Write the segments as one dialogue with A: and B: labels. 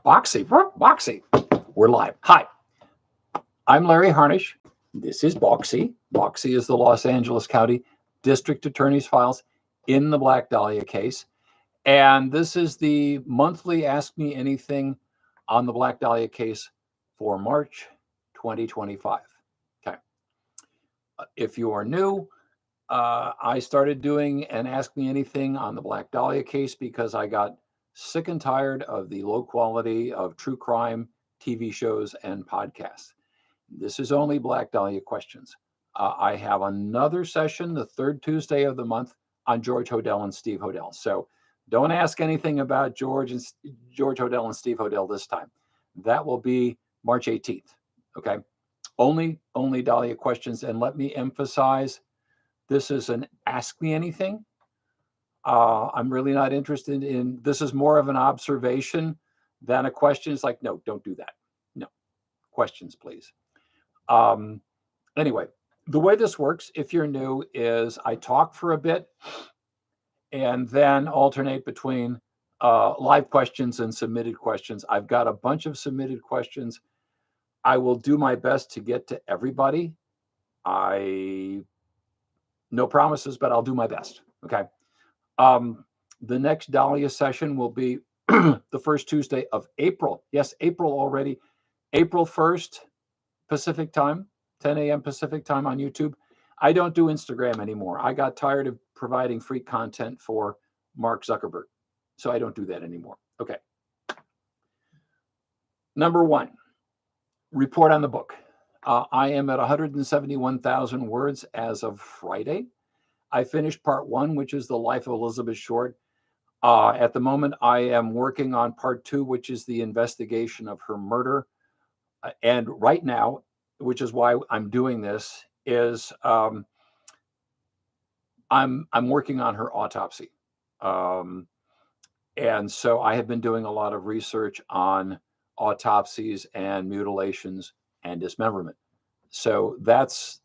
A: Boxy. We're live. Hi, I'm Larry Harnish. This is Boxy. Boxy is the Los Angeles County District Attorney's files in the Black Dahlia case. And this is the monthly Ask Me Anything on the Black Dahlia case for March 2025. Okay. If you are new, I started doing an Ask Me Anything on the Black Dahlia case because I got sick and tired of the low quality of true crime TV shows and podcasts. This is only Black Dahlia questions. I have another session the third Tuesday of the month on George Hodel and Steve Hodel. So don't ask anything about George Hodel and Steve Hodel this time. That will be March 18th. Okay. Only Dahlia questions. And let me emphasize, this is an Ask Me Anything. I'm really not interested in, this is more of an observation than a question. It's like, no, don't do that. No, questions, please. Anyway, the way this works, if you're new, is I talk for a bit and then alternate between live questions and submitted questions. I've got a bunch of submitted questions. I will do my best to get to everybody. No promises, but I'll do my best. Okay. The next Dahlia session will be the first Tuesday of April. Yes, April already. April 1st, Pacific time, 10 a.m. Pacific time on YouTube. I don't do Instagram anymore. I got tired of providing free content for Mark Zuckerberg. So I don't do that anymore. Okay. Number one, report on the book. I am at 171,000 words as of Friday. I finished part one, which is the life of Elizabeth Short. At the moment, I am working on part two, which is the investigation of her murder. And right now, which is why I'm doing this, is I'm working on her autopsy. And so I have been doing a lot of research on autopsies and mutilations and dismemberment. So that's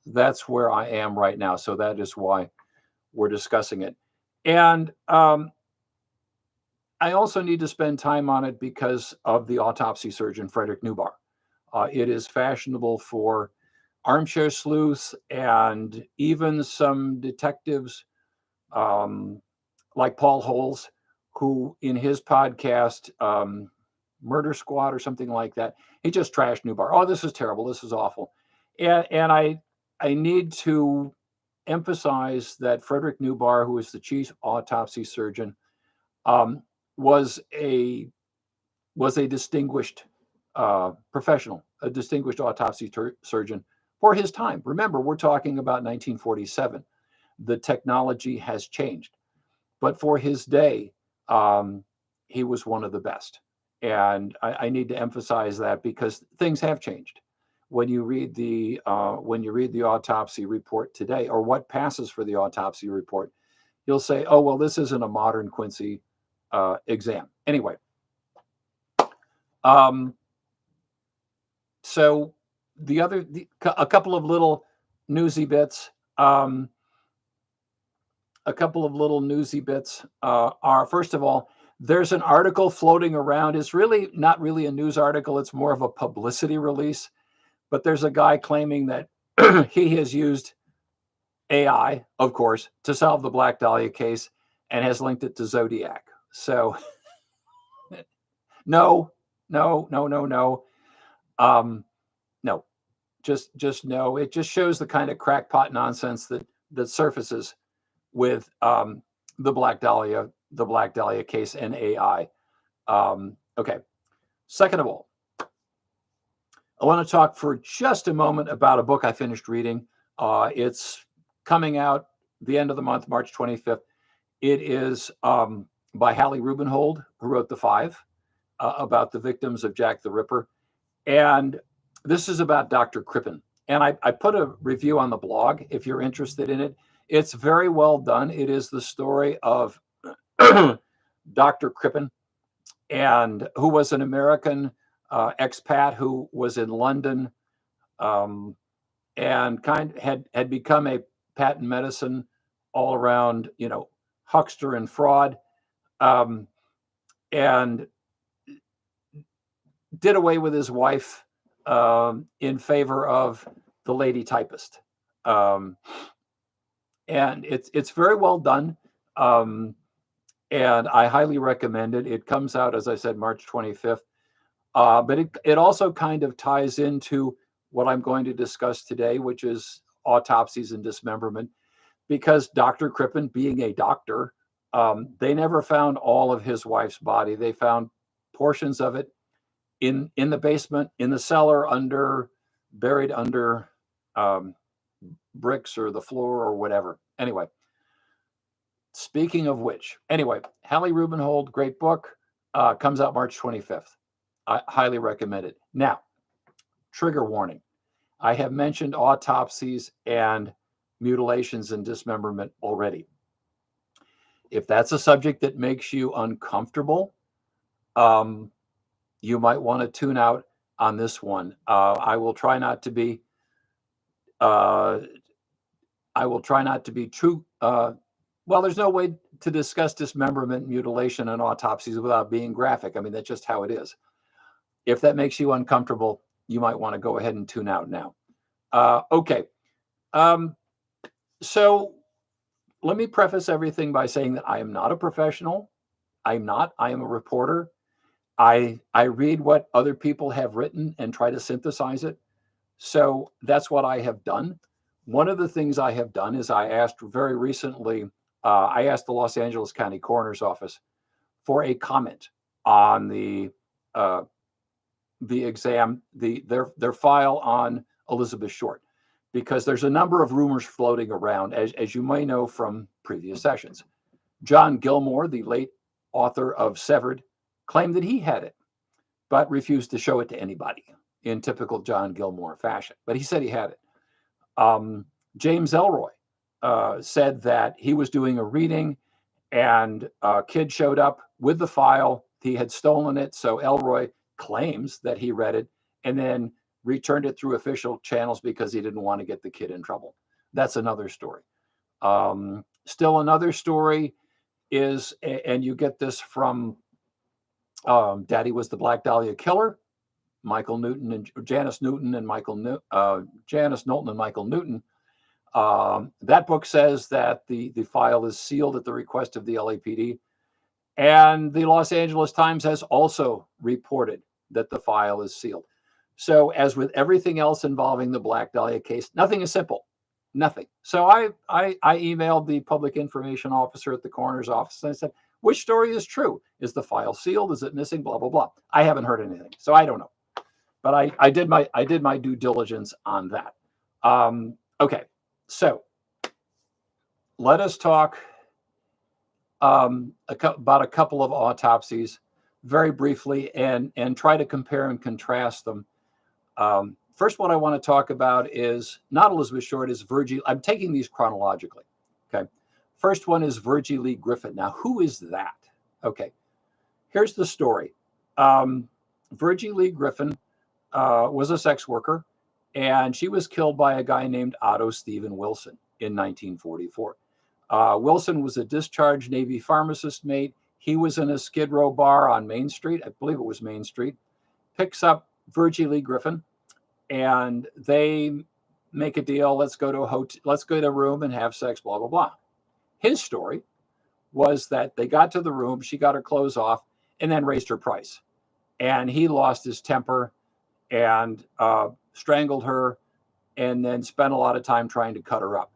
A: where I am right now. So that is why we're discussing it. And I also need to spend time on it because of the autopsy surgeon, Frederick Newbar. It is fashionable for armchair sleuths and even some detectives like Paul Holes, who in his podcast, Murder Squad or something like that, he just trashed Newbar. Oh, this is terrible. This is awful. And I need to emphasize that Frederick Newbar, who is the chief autopsy surgeon, was a distinguished professional, a distinguished autopsy surgeon for his time. Remember, we're talking about 1947. The technology has changed, but for his day, he was one of the best. And I need to emphasize that because things have changed. When you read the autopsy report today, or what passes for the autopsy report, you'll say, "Oh, well, this isn't a modern Quincy exam." Anyway, so a couple of little newsy bits. Are first of all, there's an article floating around. It's really not really a news article. It's more of a publicity release. But there's a guy claiming that he has used AI, of course, to solve the Black Dahlia case and has linked it to Zodiac. So no. No, just no. It just shows the kind of crackpot nonsense that surfaces with the Black Dahlia case and AI. Okay. Second of all, I want to talk for just a moment about a book I finished reading. It's coming out the end of the month, March 25th. It is by Hallie Rubenhold, who wrote The Five, about the victims of Jack the Ripper. And this is about Dr. Griffin. And I put a review on the blog if you're interested in it. It's very well done. It is the story of Dr. Griffin, and who was an American expat who was in London and had become a patent medicine all around, huckster and fraud. And did away with his wife in favor of the lady typist. And it's very well done. And I highly recommend it. It comes out, as I said, March 25th. But it also kind of ties into what I'm going to discuss today, which is autopsies and dismemberment, because Dr. Griffin, being a doctor, they never found all of his wife's body. They found portions of it in the basement, in the cellar, buried under bricks or the floor or whatever. Anyway, speaking of which, Hallie Rubenhold, great book, comes out March 25th. I highly recommend it. Now, trigger warning. I have mentioned autopsies and mutilations and dismemberment already. If that's a subject that makes you uncomfortable, you might want to tune out on this one. I will try not to be true. Well, there's no way to discuss dismemberment, mutilation, and autopsies without being graphic. I mean, that's just how it is. If that makes you uncomfortable, you might want to go ahead and tune out now. Okay. So let me preface everything by saying that I am not a professional. I am a reporter. I read what other people have written and try to synthesize it. So that's what I have done. One of the things I have done is I asked very recently, I asked the Los Angeles County Coroner's Office for a comment on the exam, their file on Elizabeth Short, because there's a number of rumors floating around, as you may know from previous sessions. John Gilmore, the late author of Severed, claimed that he had it, but refused to show it to anybody in typical John Gilmore fashion. But he said he had it. James Elroy said that he was doing a reading and a kid showed up with the file. He had stolen it. So Elroy claims that he read it and then returned it through official channels because he didn't want to get the kid in trouble. That's another story. Still another story is, and you get this from Daddy Was the Black Dahlia Killer, Michael Newton and Janice Newton and Janice Knowlton and Michael Newton. That book says that the file is sealed at the request of the LAPD. And the Los Angeles Times has also reported that the file is sealed. So as with everything else involving the Black Dahlia case, nothing is simple. Nothing. So I emailed the public information officer at the coroner's office and I said, which story is true? Is the file sealed? Is it missing? Blah, blah, blah. I haven't heard anything. So I don't know. But I did my due diligence on that. Okay. So let us talk about a couple of autopsies very briefly and try to compare and contrast them. First, what I want to talk about is not Elizabeth Short, is Virgie. I'm taking these chronologically. Okay. First one is Virgie Lee Griffin. Now, who is that? Okay. Here's the story. Virgie Lee Griffin was a sex worker, and she was killed by a guy named Otto Stephen Wilson in 1944. Wilson was a discharged Navy pharmacist mate. He was in a Skid Row bar on Main Street. I believe it was Main Street. Picks up Virgie Lee Griffin, and they make a deal. Let's go to a hotel. Let's go to a room and have sex. Blah blah blah. His story was that they got to the room. She got her clothes off, and then raised her price. And he lost his temper and strangled her, and then spent a lot of time trying to cut her up.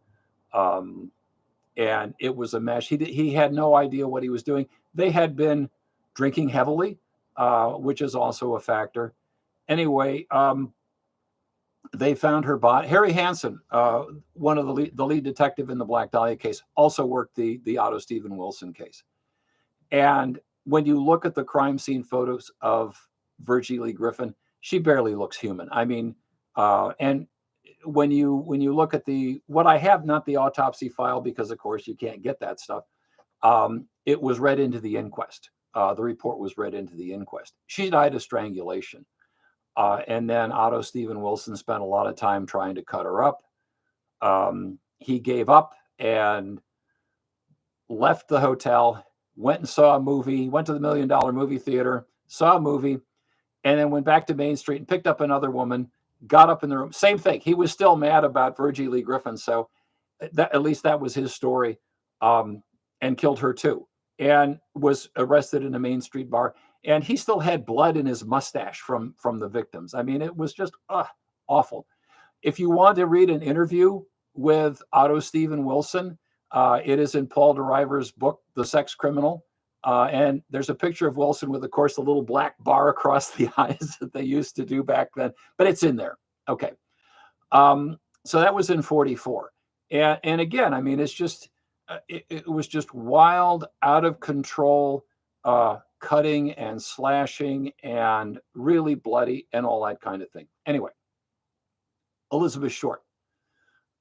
A: And it was a mess. He had no idea what he was doing. They had been drinking heavily, which is also a factor. Anyway, they found her body. Harry Hansen, one of the lead detective in the Black Dahlia case, also worked the Otto Stephen Wilson case. And when you look at the crime scene photos of Virgie Lee Griffin, she barely looks human. I mean, and when you look at what I have, not the autopsy file, because of course you can't get that stuff. It was read into the inquest. The report was read into the inquest. She died of strangulation. And then Otto Stephen Wilson spent a lot of time trying to cut her up. He gave up and left the hotel, went and saw a movie, went to the $1 Million movie theater, saw a movie, and then went back to Main Street and picked up another woman, got up in the room. Same thing. He was still mad about Virgie Lee Griffin. So that, at least that was his story, and killed her too, and was arrested in a Main Street bar. And he still had blood in his mustache from the victims. I mean, it was just awful. If you want to read an interview with Otto Stephen Wilson, it is in Paul DeRiver's book, The Sex Criminal. And there's a picture of Wilson with, of course, the little black bar across the eyes that they used to do back then, but it's in there. Okay. So that was in 44. And again, I mean, it's just, it was just wild, out of control, cutting and slashing and really bloody and all that kind of thing. Anyway, Elizabeth Short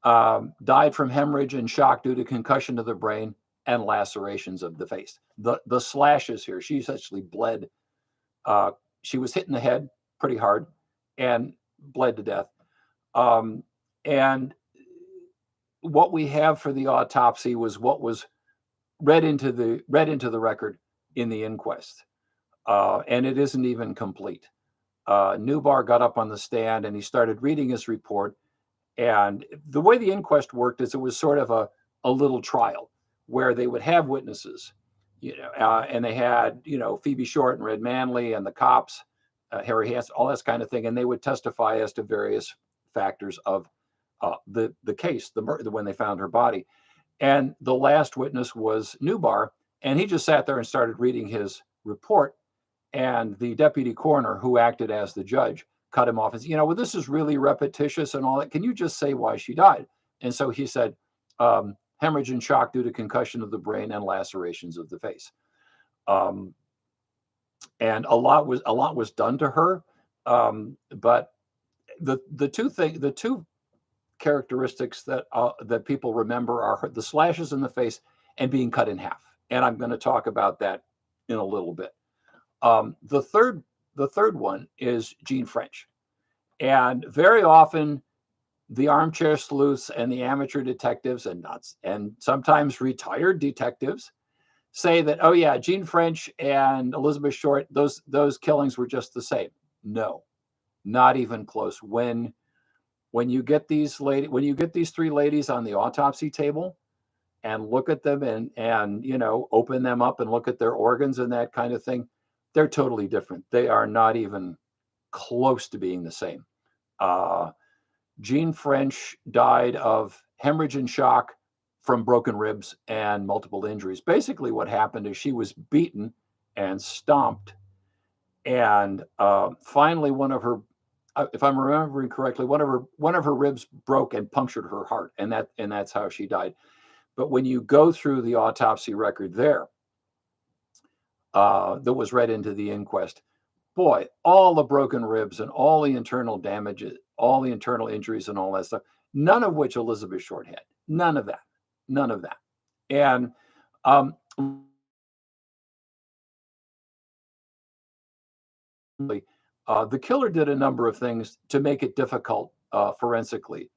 A: died from hemorrhage and shock due to concussion to the brain and lacerations of the face. The slashes here, she essentially bled. She was hit in the head pretty hard and bled to death. And what we have for the autopsy was what was read into the record in the inquest, and it isn't even complete. Newbar got up on the stand and he started reading his report. And the way the inquest worked is it was sort of a little trial where they would have witnesses, and they had, Phoebe Short and Red Manley and the cops, Harry Hansen, all this kind of thing. And they would testify as to various factors of the case, when they found her body. And the last witness was Newbar, and he just sat there and started reading his report. And the deputy coroner, who acted as the judge, cut him off and said, well, this is really repetitious and all that. Can you just say why she died? And so he said, hemorrhage and shock due to concussion of the brain and lacerations of the face. And a lot was done to her. But the two characteristics that people remember are the slashes in the face and being cut in half. And I'm going to talk about that in a little bit. The third one is Jeanne French. And very often the armchair sleuths and the amateur detectives and sometimes retired detectives say that, oh yeah, Jeanne French and Elizabeth Short, those killings were just the same. No, not even close. When you get these three ladies on the autopsy table and look at them and open them up and look at their organs and that kind of thing, they're totally different. They are not even close to being the same. Jeanne French died of hemorrhage and shock from broken ribs and multiple injuries. Basically, what happened is she was beaten and stomped, and finally, one of her, if I'm remembering correctly, one of her ribs broke and punctured her heart, and that's how she died. But when you go through the autopsy record there, that was read into the inquest, boy, all the broken ribs and all the internal damages, all the internal injuries and all that stuff, none of which Elizabeth Short had. None of that. And the killer did a number of things to make it difficult forensically.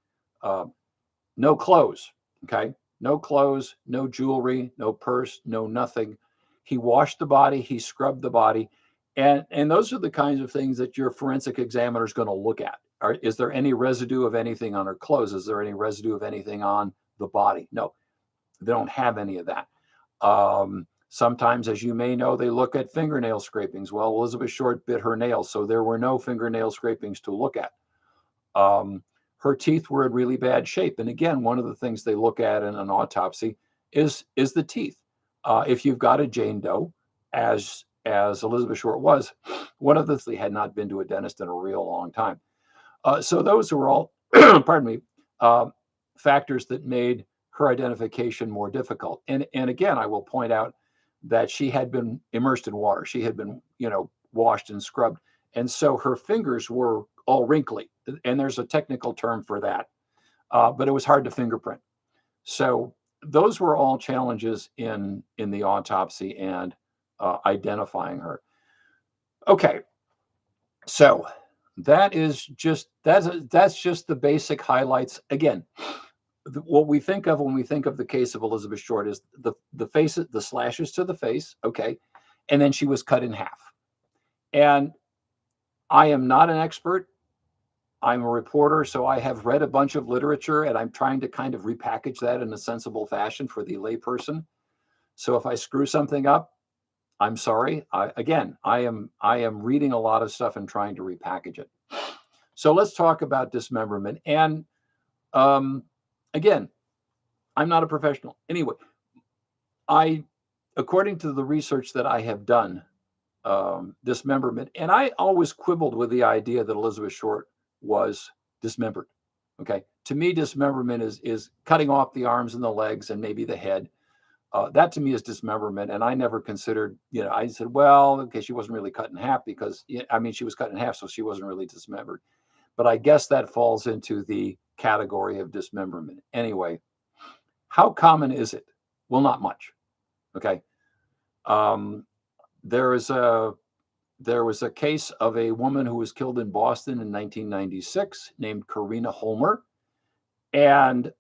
A: No clothes, okay? No clothes, no jewelry, no purse, no nothing. He washed the body, he scrubbed the body. And those are the kinds of things that your forensic examiner is going to look at. Is there any residue of anything on her clothes? Is there any residue of anything on the body? No, they don't have any of that. Sometimes, as you may know, they look at fingernail scrapings. Well, Elizabeth Short bit her nails, so there were no fingernail scrapings to look at. Her teeth were in really bad shape. And again, one of the things they look at in an autopsy is the teeth. If you've got a Jane Doe, as Elizabeth Short was, one of the had not been to a dentist in a real long time. So those were all, pardon me, factors that made her identification more difficult. And again, I will point out that she had been immersed in water. She had been, washed and scrubbed. And so her fingers were all wrinkly. And there's a technical term for that. But it was hard to fingerprint. So those were all challenges in the autopsy and identifying her. Okay. So that's just the basic highlights. Again, what we think of when we think of the case of Elizabeth Short is the face, the slashes to the face, okay, and then she was cut in half. And I am not an expert. I'm a reporter, so I have read a bunch of literature, and I'm trying to kind of repackage that in a sensible fashion for the layperson. So if I screw something up, I'm sorry. I am reading a lot of stuff and trying to repackage it. So let's talk about dismemberment. And again, I'm not a professional. Anyway, according to the research that I have done, dismemberment, and I always quibbled with the idea that Elizabeth Short was dismembered. Okay, to me, dismemberment is cutting off the arms and the legs and maybe the head. That to me is dismemberment, and I never considered. I said, well, okay, she wasn't really cut in half because I mean she was cut in half, so she wasn't really dismembered. But I guess that falls into the category of dismemberment. Anyway, how common is it? Well, not much. Okay. There was a case of a woman who was killed in Boston in 1996 named Karina Holmer, and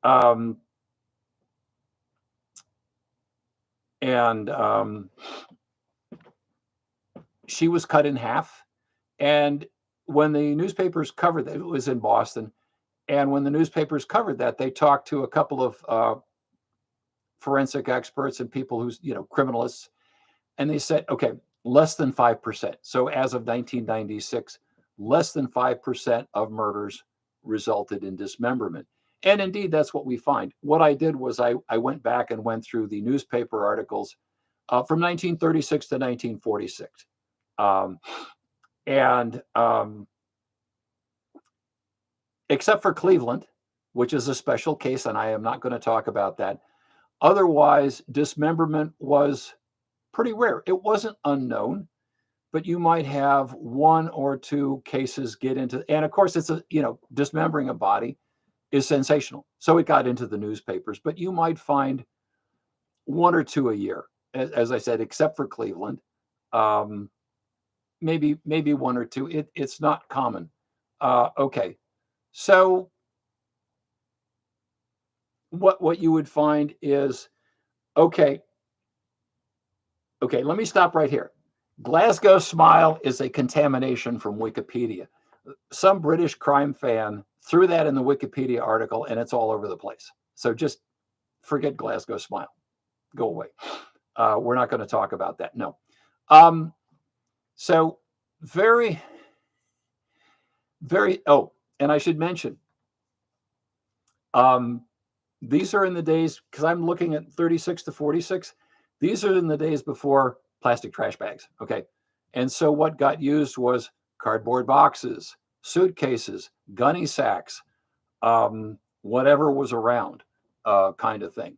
A: she was cut in half. And when the newspapers covered that, it was in Boston, and when the newspapers covered that, they talked to a couple of forensic experts and people who's criminalists, and they said, okay, less than 5%. So as of 1996, less than 5% of murders resulted in dismemberment. And indeed, that's what we find. What I did was I went back and went through the newspaper articles from 1936 to 1946. Except for Cleveland, which is a special case, and I am not going to talk about that. Otherwise, dismemberment was pretty rare. It wasn't unknown, but you might have one or two cases get into, and of course, it's dismembering a body is sensational. So it got into the newspapers, but you might find one or two a year, as I said, except for Cleveland. Maybe one or two. It's not common. Okay. So what you would find is, okay, let me stop right here. Glasgow Smile is a contamination from Wikipedia. Some British crime fan threw that in the Wikipedia article, and it's all over the place. So just forget Glasgow Smile. Go away. We're not going to talk about that. No. So very, very, and I should mention, these are in the days, because I'm looking at 36 to 46. These are in the days before plastic trash bags. Okay. And so what got used was cardboard boxes, suitcases, gunny sacks, whatever was around, kind of thing.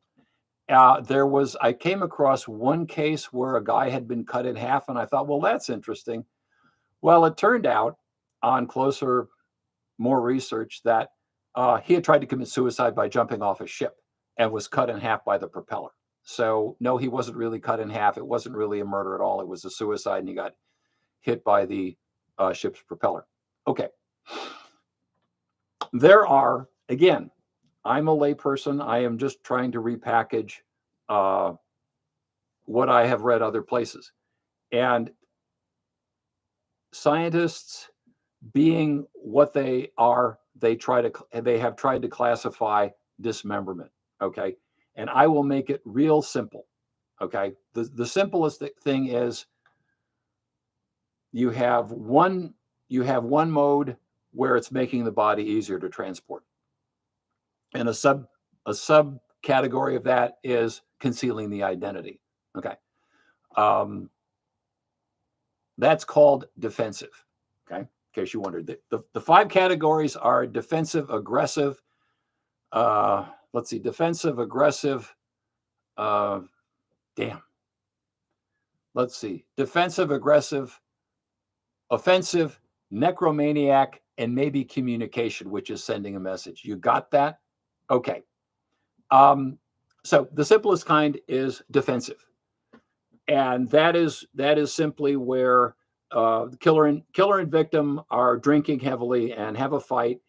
A: I came across one case where a guy had been cut in half, and I thought, well, that's interesting. Well, it turned out on more research that he had tried to commit suicide by jumping off a ship and was cut in half by the propeller. So no, he wasn't really cut in half. It wasn't really a murder at all. It was a suicide, and he got hit by the ship's propeller. Okay. There are, again, I'm a layperson. I am just trying to repackage what I have read other places. And scientists, being what they are, they have tried to classify dismemberment. Okay. And I will make it real simple. Okay. The simplest thing is you have one mode where it's making the body easier to transport. And a subcategory of that is concealing the identity. Okay. That's called defensive. Okay. In case you wondered, the 5 categories are defensive, aggressive. Let's see, defensive, aggressive. Let's see, defensive, aggressive, offensive, necromaniac, and maybe communication, which is sending a message. You got that? Okay. So the simplest kind is defensive. And that is simply where killer and victim are drinking heavily and have a fight,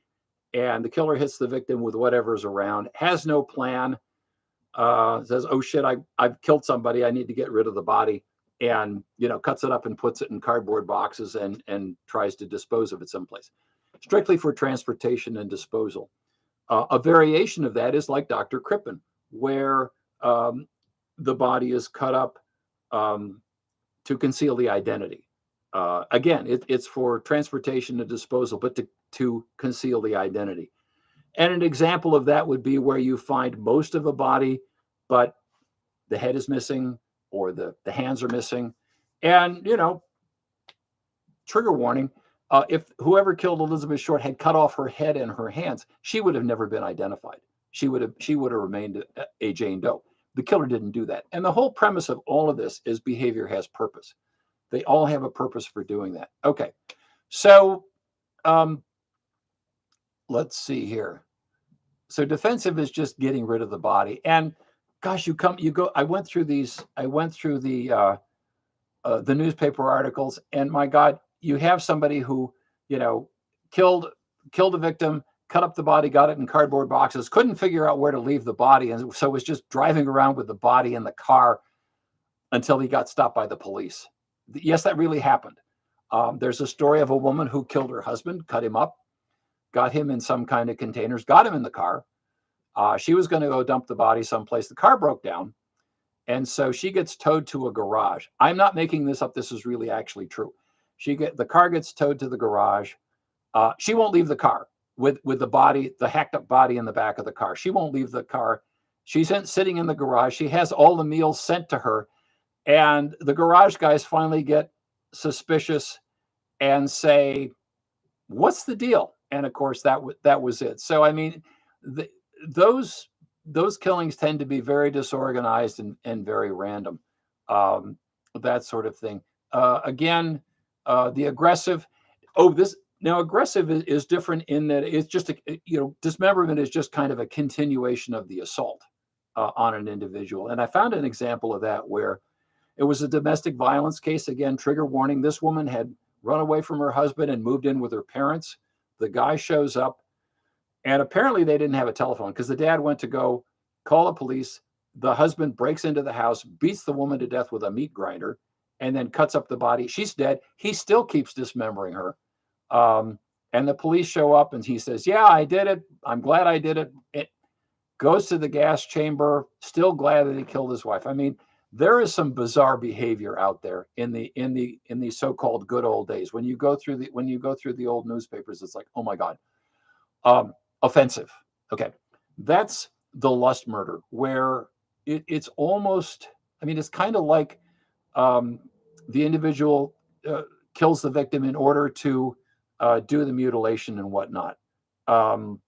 A: and the killer hits the victim with whatever's around, has no plan, says, oh shit, I've killed somebody, I need to get rid of the body. and cuts it up and puts it in cardboard boxes and tries to dispose of it someplace, strictly for transportation and disposal. A variation of that is like Dr. Crippen, where the body is cut up to conceal the identity. Again, it's for transportation and disposal, but to conceal the identity. And an example of that would be where you find most of a body, but the head is missing or the hands are missing. And, trigger warning, if whoever killed Elizabeth Short had cut off her head and her hands, she would have never been identified. She would have remained a Jane Doe. The killer didn't do that. And the whole premise of all of this is behavior has purpose. They all have a purpose for doing that. Okay. So let's see here. So defensive is just getting rid of the body. And gosh, you go. I went through the newspaper articles, and my God, you have somebody who, killed a victim, cut up the body, got it in cardboard boxes, couldn't figure out where to leave the body, and so was just driving around with the body in the car until he got stopped by the police. Yes, that really happened. There's a story of a woman who killed her husband, cut him up, got him in some kind of containers, got him in the car. She was going to go dump the body someplace. The car broke down. And so she gets towed to a garage. I'm not making this up. This is really actually true. The car gets towed to the garage. She won't leave the car with the body, the hacked up body in the back of the car. She won't leave the car. She's sitting in the garage. She has all the meals sent to her. And the garage guys finally get suspicious and say, "What's the deal?" And of course, that was it. So, I mean, those killings tend to be very disorganized and very random, that sort of thing. Again, the aggressive. Aggressive is different in that it's just dismemberment is just kind of a continuation of the assault on an individual. And I found an example of that where it was a domestic violence case. Again, trigger warning. This woman had run away from her husband and moved in with her parents. The guy shows up. And apparently they didn't have a telephone because the dad went to go call the police. The husband breaks into the house, beats the woman to death with a meat grinder, and then cuts up the body. She's dead. He still keeps dismembering her. And the police show up and he says, "Yeah, I did it. I'm glad I did it." It goes to the gas chamber, still glad that he killed his wife. I mean, there is some bizarre behavior out there in the so-called good old days. When you go through the old newspapers, it's like, oh my God. Offensive. Okay. That's the lust murder where it's almost, I mean, it's kind of like the individual kills the victim in order to do the mutilation and whatnot. And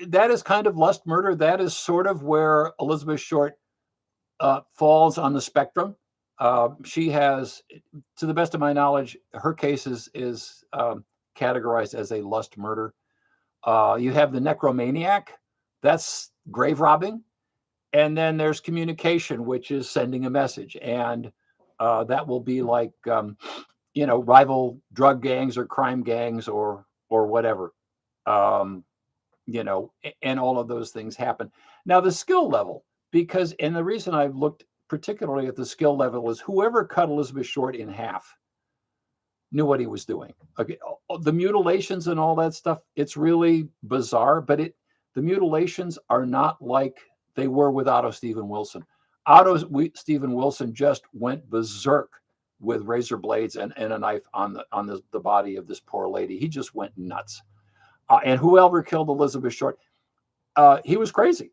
A: that is kind of lust murder. That is sort of where Elizabeth Short falls on the spectrum. She has, to the best of my knowledge, her case is categorized as a lust murder. You have the necromaniac, that's grave robbing. And then there's communication, which is sending a message. And that will be like, rival drug gangs or crime gangs or whatever, and all of those things happen. Now, the skill level, and the reason I've looked particularly at the skill level is whoever cut Elizabeth Short in half knew what he was doing. Okay, the mutilations and all that stuff, it's really bizarre, but the mutilations are not like they were with Otto Stephen Wilson. Stephen Wilson just went berserk with razor blades and a knife on the body of this poor lady. He just went nuts. And whoever killed Elizabeth Short, he was crazy.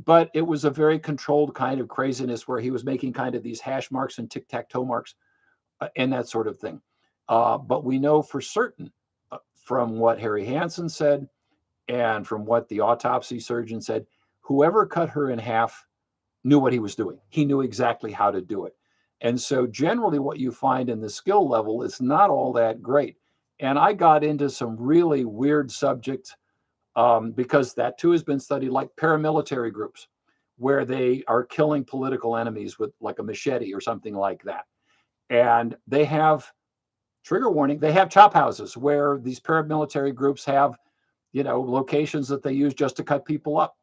A: But it was a very controlled kind of craziness where he was making kind of these hash marks and tic-tac-toe marks and that sort of thing. But we know for certain from what Harry Hansen said and from what the autopsy surgeon said, whoever cut her in half knew what he was doing. He knew exactly how to do it. And so generally what you find in the skill level is not all that great. And I got into some really weird subjects because that too has been studied, like paramilitary groups where they are killing political enemies with like a machete or something like that. And they have, trigger warning, they have chop houses where these paramilitary groups have, locations that they use just to cut people up.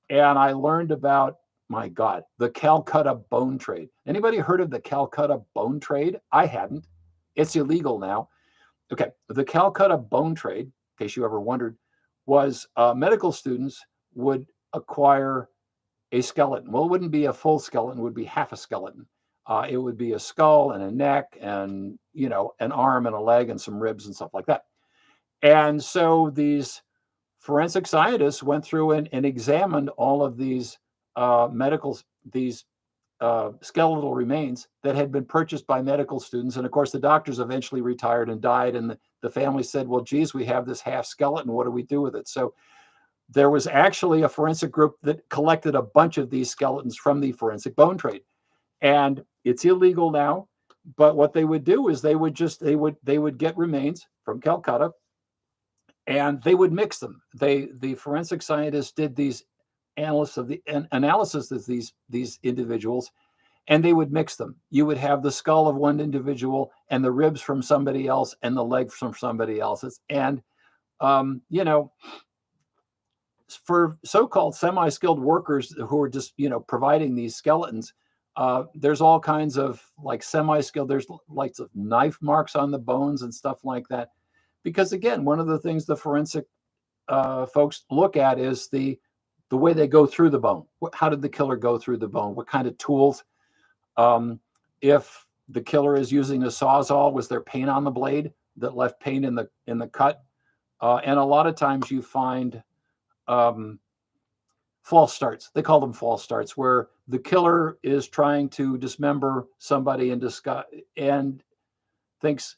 A: And I learned about my God, the Calcutta bone trade. Anybody heard of the Calcutta bone trade? I hadn't. It's illegal now. Okay, the Calcutta bone trade, in case you ever wondered, was medical students would acquire a skeleton. Well, it wouldn't be a full skeleton, it would be half a skeleton. It would be a skull and a neck and, an arm and a leg and some ribs and stuff like that. And so these forensic scientists went through and examined all of these these skeletal remains that had been purchased by medical students. And of course, the doctors eventually retired and died. And the family said, well, geez, we have this half skeleton. What do we do with it? So there was actually a forensic group that collected a bunch of these skeletons from the forensic bone trade. And it's illegal now. But what they would do is they would get remains from Calcutta and they would mix them. The forensic scientists did these analysis of these individuals, and they would mix them. You would have the skull of one individual and the ribs from somebody else and the leg from somebody else's. And for so-called semi-skilled workers who are just providing these skeletons, there's all kinds of like semi-skilled. There's lots of knife marks on the bones and stuff like that. Because again, one of the things the forensic folks look at is the way they go through the bone. How did the killer go through the bone? What kind of tools? If the killer is using a sawzall, was there paint on the blade that left paint in the cut? And a lot of times you find false starts. They call them false starts, where the killer is trying to dismember somebody and thinks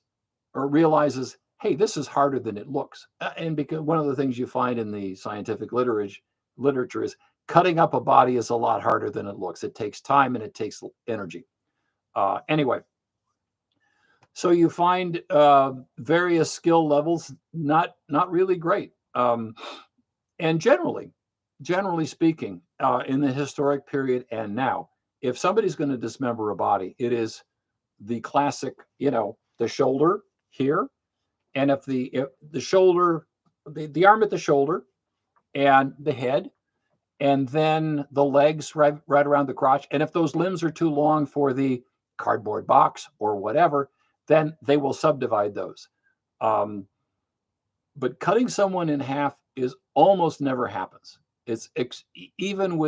A: or realizes, hey, this is harder than it looks. And because one of the things you find in the scientific literature is cutting up a body is a lot harder than it looks. It takes time and it takes energy. Anyway, so you find various skill levels not really great. And generally speaking, in the historic period and now, if somebody's going to dismember a body, it is the classic, the shoulder here, and if the shoulder, the arm at the shoulder, and the head, and then the legs right around the crotch. And if those limbs are too long for the cardboard box or whatever, then they will subdivide those. But cutting someone in half is almost never happens. It's even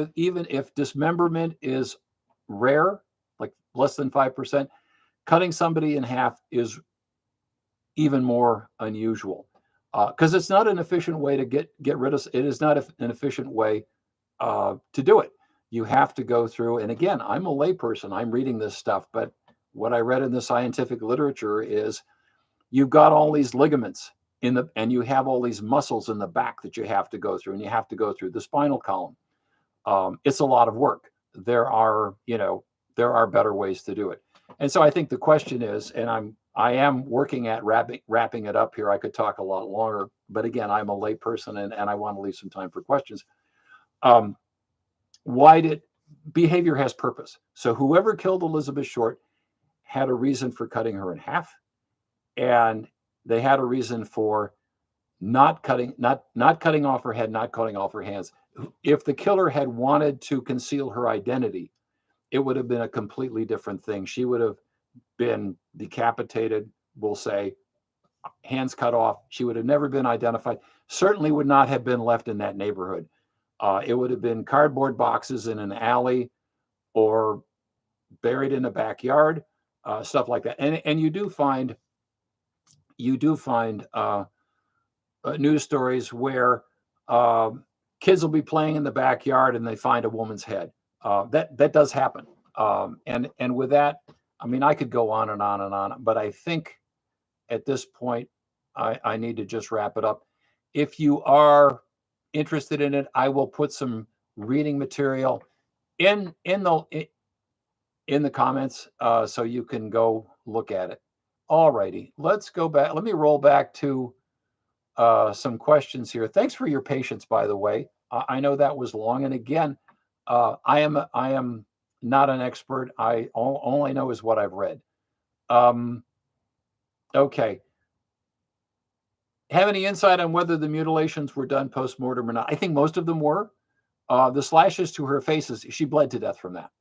A: if dismemberment is rare, like less than 5%, cutting somebody in half is even more unusual, because it's not an efficient way to get rid of. It is not an efficient way to do it. You have to go through, and again, I'm a layperson. I'm reading this stuff, but what I read in the scientific literature is you've got all these ligaments and you have all these muscles in the back that you have to go through, and you have to go through the spinal column. It's a lot of work. There are better ways to do it. And so I think the question is, and I am working at wrapping it up here. I could talk a lot longer, but again, I'm a lay person and I want to leave some time for questions. Behavior has purpose. So whoever killed Elizabeth Short had a reason for cutting her in half, and they had a reason for not cutting off her head, not cutting off her hands. If the killer had wanted to conceal her identity, it would have been a completely different thing. She would have been decapitated, we'll say, hands cut off. She would have never been identified. Certainly would not have been left in that neighborhood. It would have been cardboard boxes in an alley or buried in a backyard, stuff like that. And you do find news stories where kids will be playing in the backyard and they find a woman's head. That does happen. And with that, I mean, I could go on and on and on, but I think at this point, I need to just wrap it up. If you are interested in it, I will put some reading material in the comments, so you can go look at it. All righty, let's go back. Let me roll back to some questions here. Thanks for your patience, by the way. I know that was long, and again, I am not an expert. All I know is what I've read. Okay. Have any insight on whether the mutilations were done post-mortem or not? I think most of them were. The slashes to her faces, she bled to death from that.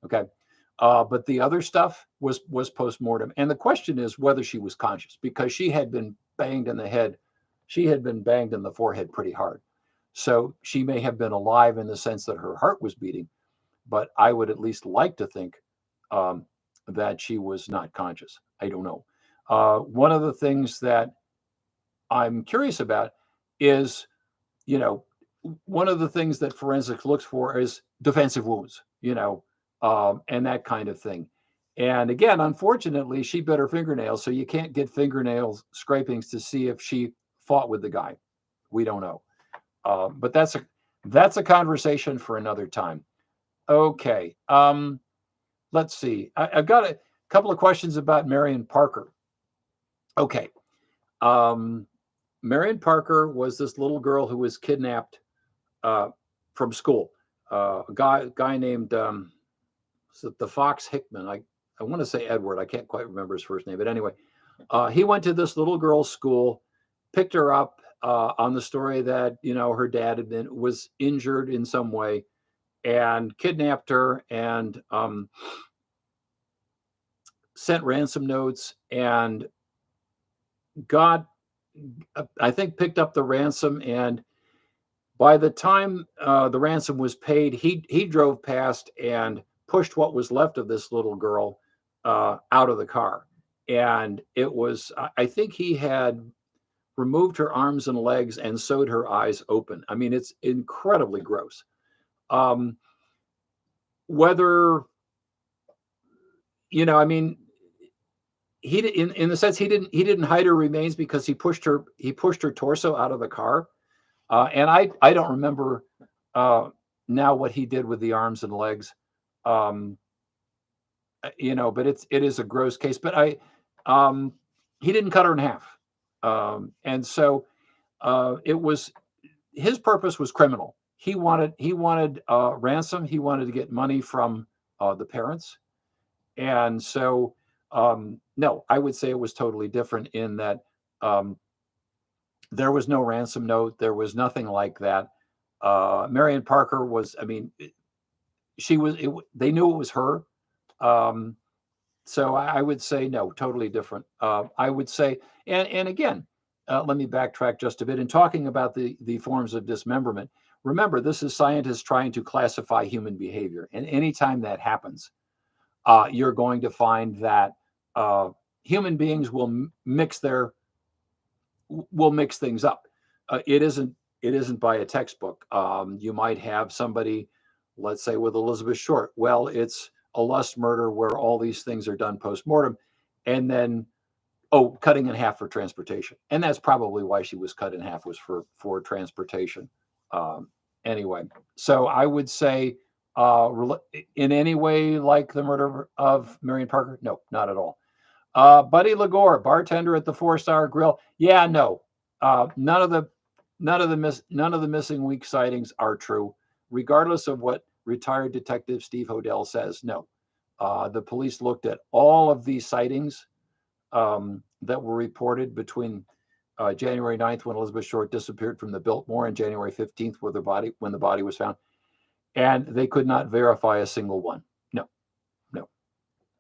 A: Okay. But the other stuff was post-mortem. And the question is whether she was conscious, because she had been banged in the head. She had been banged in the forehead pretty hard. So she may have been alive in the sense that her heart was beating, but I would at least like to think that she was not conscious. I don't know. One of the things that I'm curious about is, you know, one of the things that forensics looks for is defensive wounds, and that kind of thing. And again, unfortunately, she bit her fingernails, so you can't get fingernail scrapings to see if she fought with the guy. We don't know. But that's a conversation for another time. Okay. Let's see. I've got a couple of questions about Marion Parker. Okay. Marion Parker was this little girl who was kidnapped from school. A guy named the Fox Hickman. I want to say Edward. I can't quite remember his first name, but anyway, he went to this little girl's school, picked her up on the story that her dad was injured in some way, and kidnapped her and sent ransom notes and picked up the ransom. And by the time the ransom was paid, he drove past and pushed what was left of this little girl out of the car. And it was, I think he had removed her arms and legs and sewed her eyes open. I mean, it's incredibly gross. Whether, I mean, he in the sense he didn't hide her remains because he pushed her torso out of the car. And I don't remember now what he did with the arms and legs. But it is a gross case. But he didn't cut her in half. And so it was, his purpose was criminal. He wanted ransom. He wanted to get money from the parents. And so, no, I would say it was totally different in that there was no ransom note. There was nothing like that. Marion Parker was, I mean, they knew it was her. So I would say, no, totally different. I would say, and again, let me backtrack just a bit in talking about the forms of dismemberment. Remember, this is scientists trying to classify human behavior. And anytime that happens, you're going to find that human beings will mix things up. It isn't by a textbook. You might have somebody, let's say with Elizabeth Short. Well, it's a lust murder where all these things are done post-mortem, and then cutting in half for transportation. And that's probably why she was cut in half, was for transportation. Anyway, so I would say in any way like the murder of Marion Parker? No, not at all. Buddy Lagore, bartender at the 4-Star Grill. Yeah, no. None of the missing week sightings are true, regardless of what retired Detective Steve Hodel says. No. The police looked at all of these sightings that were reported between January 9th, when Elizabeth Short disappeared from the Biltmore, and January 15th, when the body was found. And they could not verify a single one. No.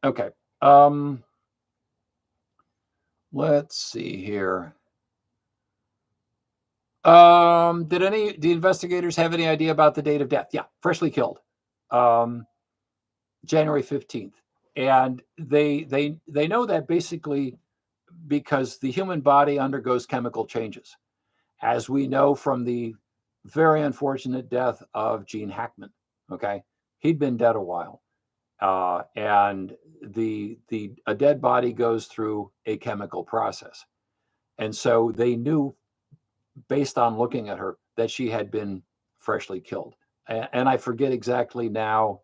A: Okay. Let's see here. Did the investigators have any idea about the date of death? Yeah, freshly killed, January 15th. And they know that basically because the human body undergoes chemical changes, as we know from the very unfortunate death of Gene Hackman. Okay, he'd been dead a while, and a dead body goes through a chemical process, and so they knew, based on looking at her, that she had been freshly killed. And I forget exactly now.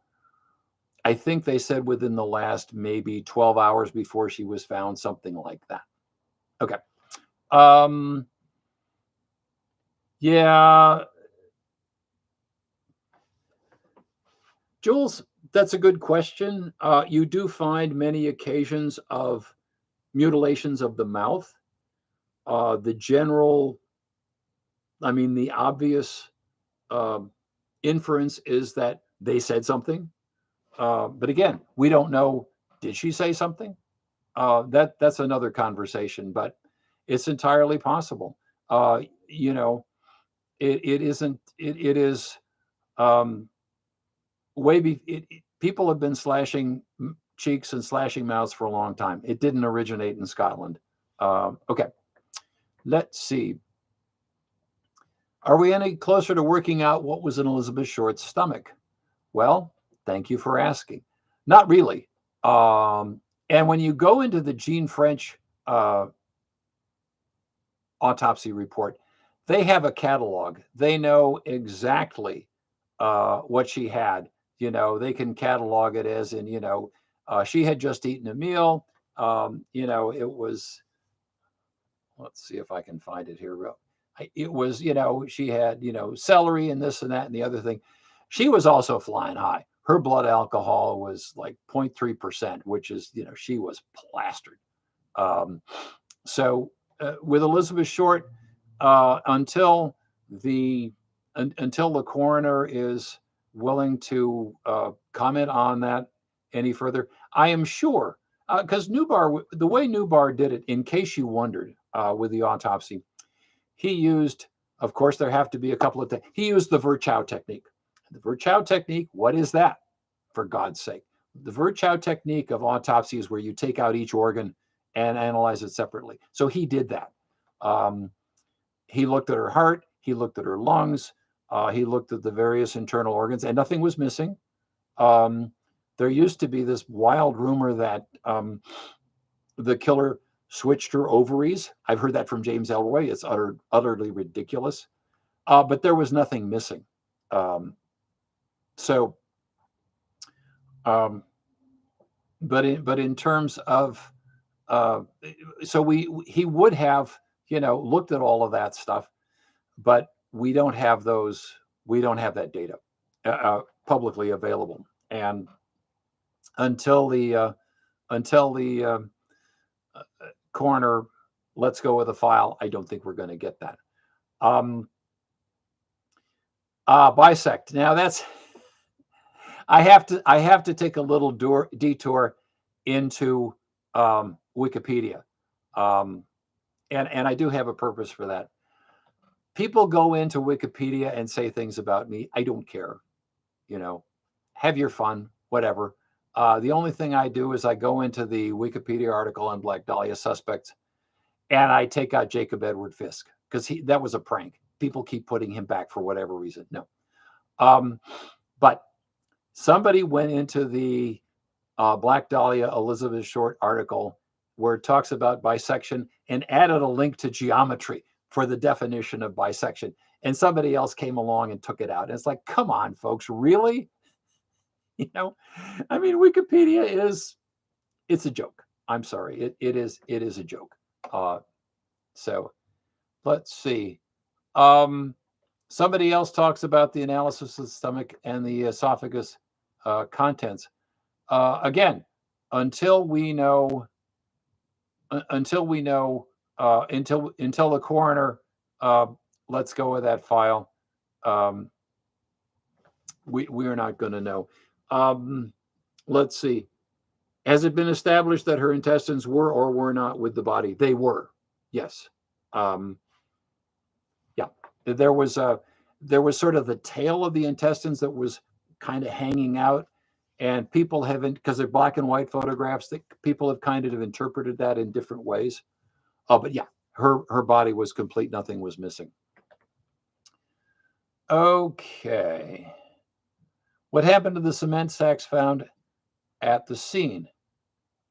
A: I think they said within the last maybe 12 hours before she was found, something like that. Okay. Yeah. Jules, that's a good question. You do find many occasions of mutilations of the mouth. The obvious inference is that they said something. But again, we don't know. Did she say something? That's another conversation, but it's entirely possible. You know, it isn't. It is people have been slashing cheeks and slashing mouths for a long time. It didn't originate in Scotland. Okay, let's see. Are we any closer to working out what was in Elizabeth Short's stomach? Well, thank you for asking. Not really. And when you go into the Jeanne French autopsy report, they have a catalog. They know exactly what she had. They can catalog it as in, she had just eaten a meal. It was, let's see if I can find it here. It was, she had, celery and this and that and the other thing. She was also flying high. Her blood alcohol was like 0.3%, which is, she was plastered. So with Elizabeth Short, until the coroner is willing to comment on that any further, I am sure, because the way Newbar did it, in case you wondered, with the autopsy, he used, of course, there have to be a couple of things. He used the Virchow technique. The Virchow technique, what is that? For God's sake. The Virchow technique of autopsy is where you take out each organ and analyze it separately. So he did that. He looked at her heart. He looked at her lungs. He looked at the various internal organs, and nothing was missing. There used to be this wild rumor that the killer switched her ovaries. I've heard that from James Ellroy. It's utterly ridiculous. But there was nothing missing. But in terms of, he would have, looked at all of that stuff, but we don't have those. We don't have that data publicly available, and until the coroner lets go of the file, I don't think we're going to get that. Bisect. Now that's, I have to take a little detour into Wikipedia, and I do have a purpose for that. People go into Wikipedia and say things about me. I don't care. Have your fun, whatever. The only thing I do is I go into the Wikipedia article on Black Dahlia suspects, and I take out Jacob Edward Fisk, because that was a prank. People keep putting him back for whatever reason. No. But somebody went into the Black Dahlia Elizabeth Short article where it talks about bisection and added a link to geometry for the definition of bisection. And somebody else came along and took it out. And it's like, come on, folks, really? Wikipedia it's a joke. I'm sorry. It is a joke. So let's see. Somebody else talks about the analysis of the stomach and the esophagus contents. Again, until the coroner lets go of that file, we are not going to know. Let's see. Has it been established that her intestines were or were not with the body? They were. Yes. Yeah. There was sort of the tail of the intestines that was kind of hanging out, and people haven't, because they're black and white photographs, that people have kind of interpreted that in different ways. But yeah, her body was complete. Nothing was missing. Okay. What happened to the cement sacks found at the scene?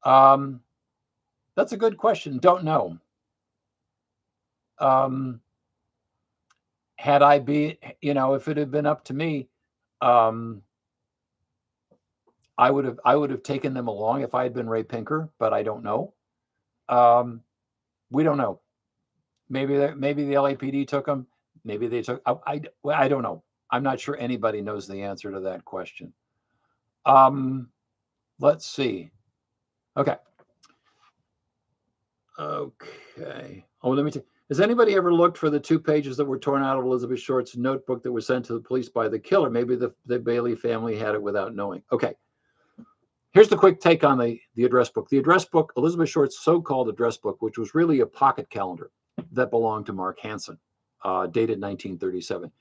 A: That's a good question. Don't know. Had I been, if it had been up to me, I would have taken them along if I had been Ray Pinker, but I don't know. We don't know. Maybe the LAPD took them. Maybe they took. I don't know. I'm not sure anybody knows the answer to that question. Let's see. Okay. Oh, let me Has anybody ever looked for the 2 pages that were torn out of Elizabeth Short's notebook that was sent to the police by the killer? Maybe the Bailey family had it without knowing. Okay. Here's the quick take on the address book. The address book, Elizabeth Short's so-called address book, which was really a pocket calendar that belonged to Mark Hansen, dated 1937.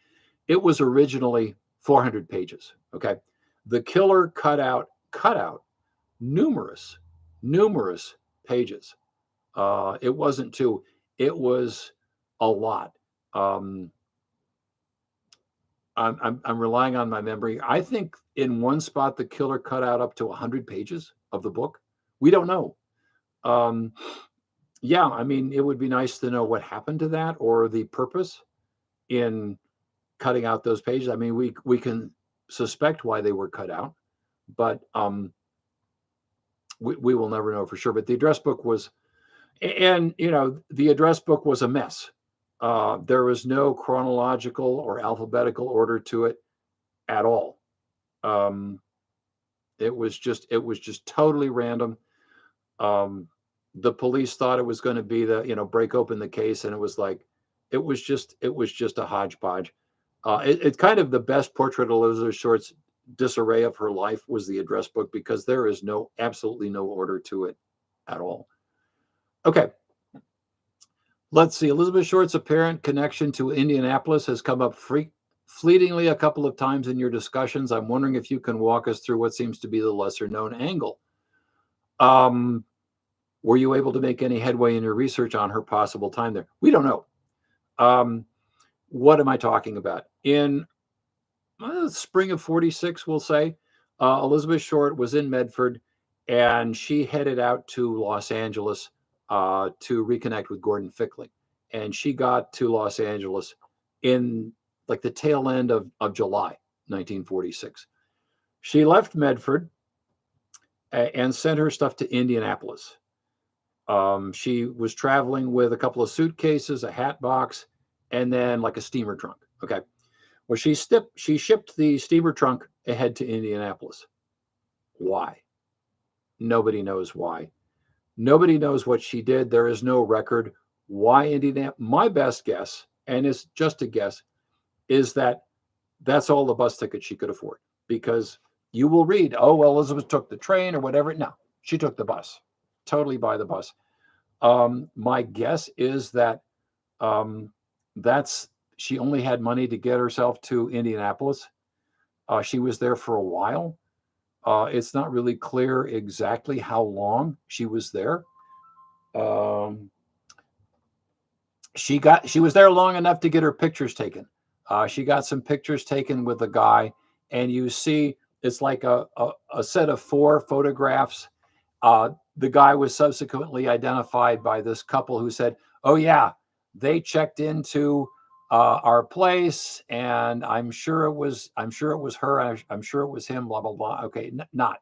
A: It was originally 400 pages. Okay. The killer cut out numerous pages. It wasn't 2. It was a lot. I'm relying on my memory. I think in one spot the killer cut out up to 100 pages of the book. We don't know. Yeah, I mean, it would be nice to know what happened to that or the purpose in cutting out those pages. I mean, we can suspect why they were cut out, but we will never know for sure. But the address book was, and the address book was a mess. There was no chronological or alphabetical order to it at all. It was just totally random. The police thought it was going to be break open the case, and it was just a hodgepodge. It's kind of the best portrait of Elizabeth Short's disarray of her life was the address book, because there is absolutely no order to it at all. Okay. Let's see. Elizabeth Short's apparent connection to Indianapolis has come up fleetingly a couple of times in your discussions. I'm wondering if you can walk us through what seems to be the lesser known angle. Were you able to make any headway in your research on her possible time there? We don't know. What am I talking about? In spring of 46, we'll say, Elizabeth Short was in Medford, and she headed out to Los Angeles to reconnect with Gordon Fickling. And she got to Los Angeles in the tail end of July 1946. She left Medford and sent her stuff to Indianapolis. She was traveling with a couple of suitcases, a hat box, and then a steamer trunk. Okay. Well, she shipped the steamer trunk ahead to Indianapolis. Why? Nobody knows why. Nobody knows what she did. There is no record why Indianapolis. My best guess, and it's just a guess, is that that's all the bus ticket she could afford, because you will read, oh, well, Elizabeth took the train or whatever. No, she took the bus, totally by the bus. My guess is that she only had money to get herself to Indianapolis. She was there for a while. It's not really clear exactly how long she was there. She was there long enough to get her pictures taken. She got some pictures taken with a guy, and you see it's like a set of 4 photographs. The guy was subsequently identified by this couple who said, "Oh yeah, they checked into our place, and I'm sure it was her. I'm sure it was him. Blah blah blah." Okay, no.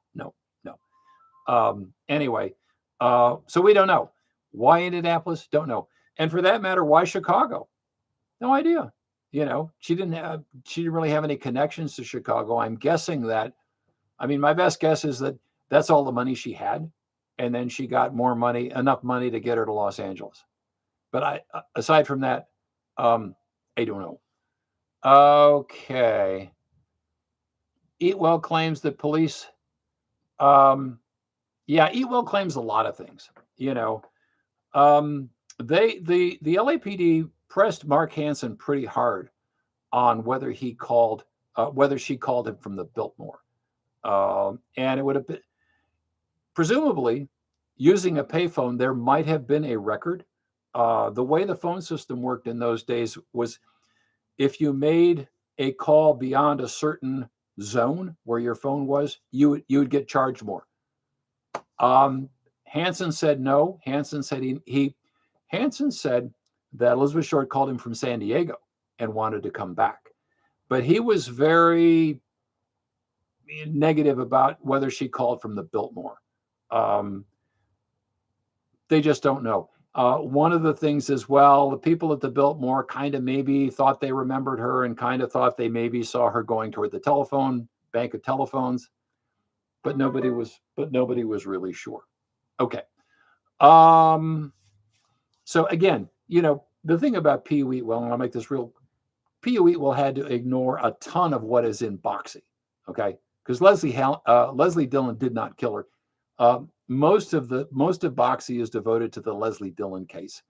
A: Anyway, so we don't know why Indianapolis. Don't know, and for that matter, why Chicago? No idea. She didn't really have any connections to Chicago. I'm guessing that. I mean, my best guess is that that's all the money she had, and then she got enough money to get her to Los Angeles. But aside from that, I don't know. Okay. Eatwell claims that police. Yeah, Eatwell claims a lot of things. The LAPD pressed Mark Hansen pretty hard on whether she called him from the Biltmore, and it would have been presumably using a payphone. There might have been a record. The way the phone system worked in those days was, if you made a call beyond a certain zone where your phone was, you would get charged more. Hansen said no. Hansen said Hansen said that Elizabeth Short called him from San Diego and wanted to come back, but he was very negative about whether she called from the Biltmore. They just don't know. One of the things is, well, the people at the Biltmore kind of maybe thought they remembered her and kind of thought they maybe saw her going toward the telephone bank of telephones, but nobody was really sure. Okay. So again, the thing about P. Wheatwell, and I'll make this real, P. Wheatwell had to ignore a ton of what is in Boxy, okay? Because Leslie Dillon did not kill her. Most of Boxy is devoted to the Leslie Dillon case,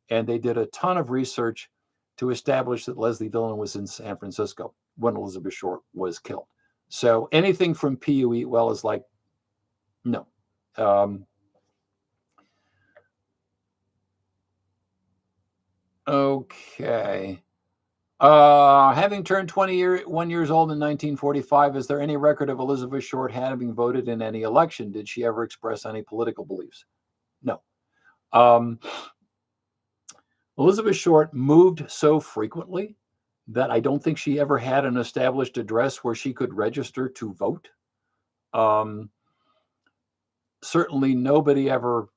A: and they did a ton of research to establish that Leslie Dillon was in San Francisco when Elizabeth Short was killed. So anything from P. Wheatwell is like, no. Okay. Having turned 21 years old in 1945, is there any record of Elizabeth Short having voted in any election? Did she ever express any political beliefs? No. Elizabeth Short moved so frequently that I don't think she ever had an established address where she could register to vote. Certainly nobody ever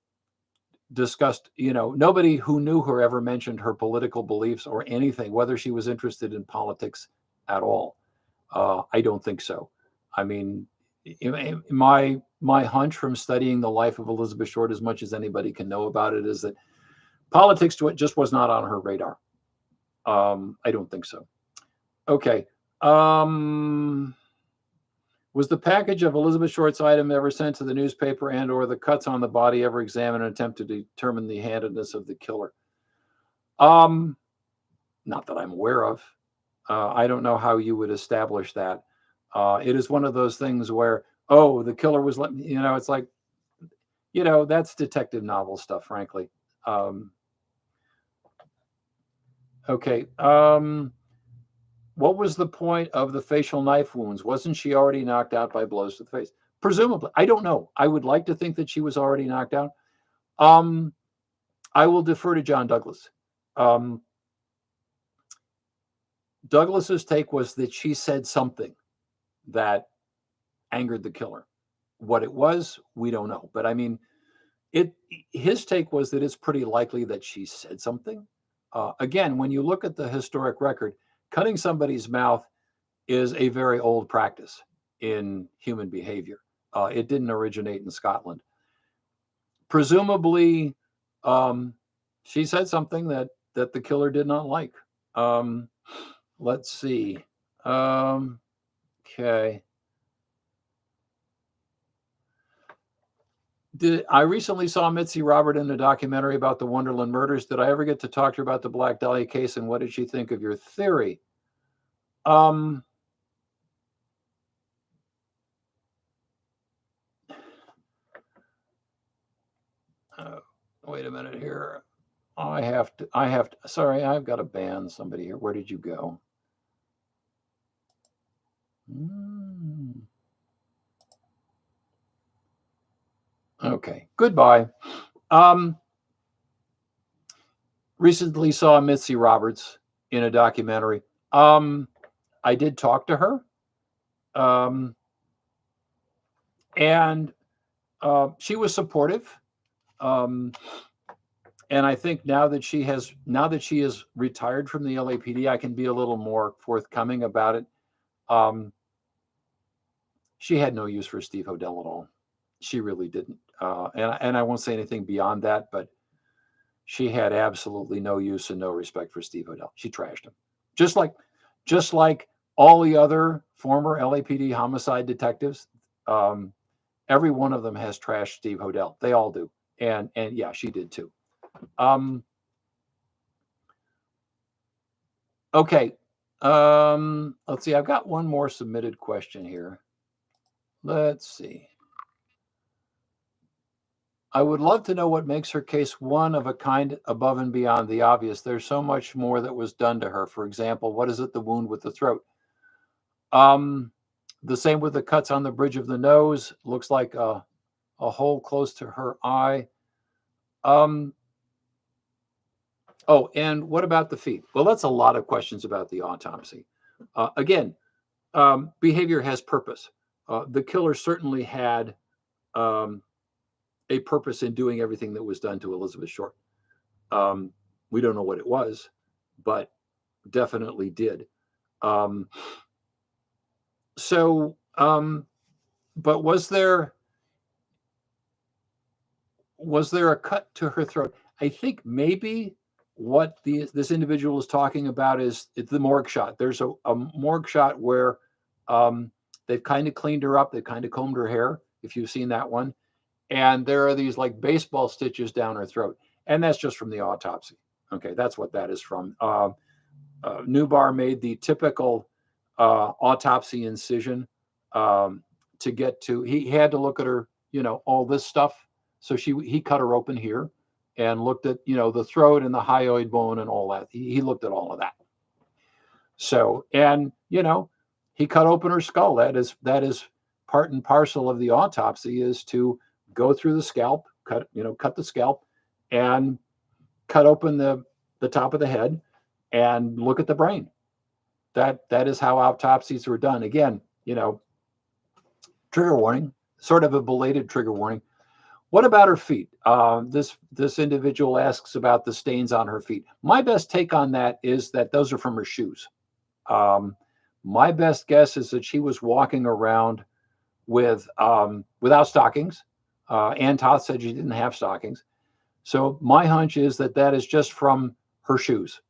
A: discussed, nobody who knew her ever mentioned her political beliefs or anything, whether she was interested in politics at all. I don't think so. I mean, my hunch from studying the life of Elizabeth Short as much as anybody can know about it is that politics just was not on her radar. I don't think so. Okay. Was the package of Elizabeth Short's item ever sent to the newspaper and or the cuts on the body ever examined in an attempt to determine the handedness of the killer? Not that I'm aware of. I don't know how you would establish that. It is one of those things where, the killer was, it's like, that's detective novel stuff, frankly. Okay. What was the point of the facial knife wounds? Wasn't she already knocked out by blows to the face? Presumably. I don't know. I would like to think that she was already knocked out. I will defer to John Douglas. Douglas's take was that she said something that angered the killer. What it was, we don't know. But I mean, his take was that it's pretty likely that she said something. Again, when you look at the historic record, cutting somebody's mouth is a very old practice in human behavior. It didn't originate in Scotland. Presumably, she said something that the killer did not like. Let's see. Okay. I recently saw Mitzi Robert in a documentary about the Wonderland murders. Did I ever get to talk to her about the Black Dahlia case, and what did she think of your theory? Wait a minute here. I have to, sorry, I've got to ban somebody here. Where did you go? Okay, goodbye. Recently saw Mitzi Roberts in a documentary. I did talk to her. And she was supportive. And I think now that she is retired from the LAPD, I can be a little more forthcoming about it. She had no use for Steve Hodel at all. She really didn't. And I won't say anything beyond that, but she had absolutely no use and no respect for Steve Hodel. She trashed him. Just like all the other former LAPD homicide detectives, every one of them has trashed Steve Hodel. They all do. And yeah, she did too. Okay. Let's see. I've got one more submitted question here. Let's see. I would love to know what makes her case one of a kind above and beyond the obvious. There's so much more that was done to her. For example, what is it? The wound with the throat. The same with the cuts on the bridge of the nose. Looks like a hole close to her eye. Oh, and what about the feet? Well, that's a lot of questions about the autopsy. Again, behavior has purpose. The killer certainly had a purpose in doing everything that was done to Elizabeth Short. We don't know what it was, but definitely did. But was there a cut to her throat? I think maybe what this individual is talking about is it's the morgue shot. There's a morgue shot where they've kind of cleaned her up. They've kind of combed her hair, if you've seen that one. And there are these like baseball stitches down her throat. And that's just from the autopsy. Okay, that's what that is from. Newbar made the typical autopsy incision to get to, he had to look at her, all this stuff. So he cut her open here and looked at, the throat and the hyoid bone and all that. He looked at all of that. So, and, he cut open her skull. That is part and parcel of the autopsy, is to go through the scalp, cut the scalp and cut open the top of the head and look at the brain. That is how autopsies were done. Again, trigger warning, sort of a belated trigger warning. What about her feet? This individual asks about the stains on her feet. My best take on that is that those are from her shoes. My best guess is that she was walking around without stockings. Ann Toth said she didn't have stockings. So my hunch is that is just from her shoes.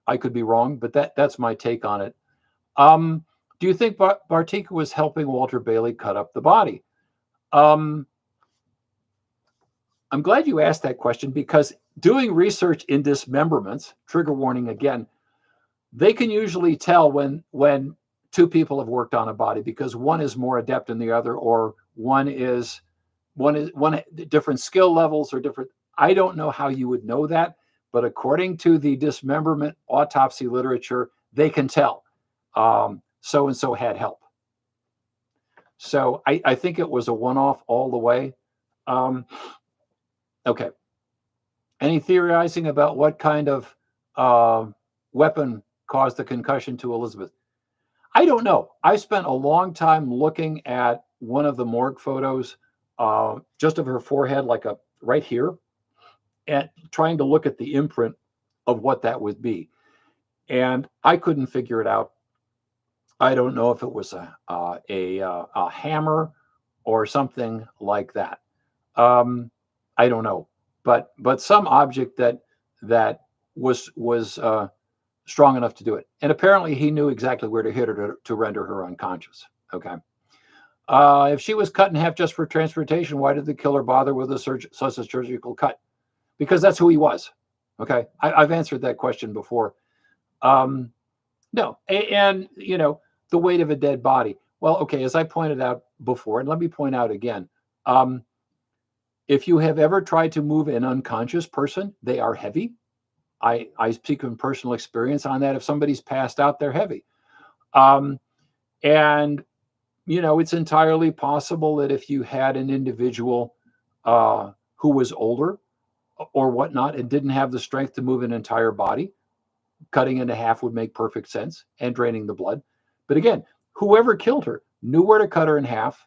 A: I could be wrong, but that's my take on it. Do you think Bartika was helping Walter Bailey cut up the body? I'm glad you asked that question, because doing research in dismemberments, trigger warning again, they can usually tell when two people have worked on a body, because one is more adept than the other, or one different skill levels or different. I don't know how you would know that, but according to the dismemberment autopsy literature, they can tell so-and-so had help. So I think it was a one-off all the way. Okay. Any theorizing about what kind of weapon caused the concussion to Elizabeth? I don't know. I spent a long time looking at one of the morgue photos, just of her forehead, like right here, and trying to look at the imprint of what that would be. And I couldn't figure it out. I don't know if it was a hammer or something like that. I don't know, but some object that was strong enough to do it. And apparently he knew exactly where to hit her to render her unconscious. Okay. If she was cut in half just for transportation, why did the killer bother with such a surgical cut? Because that's who he was. Okay. I've answered that question before. No. And the weight of a dead body. Well, okay, as I pointed out before, and let me point out again, if you have ever tried to move an unconscious person, they are heavy. I speak from personal experience on that. If somebody's passed out, they're heavy. And, it's entirely possible that if you had an individual who was older or whatnot and didn't have the strength to move an entire body, cutting into half would make perfect sense, and draining the blood. But again, whoever killed her knew where to cut her in half,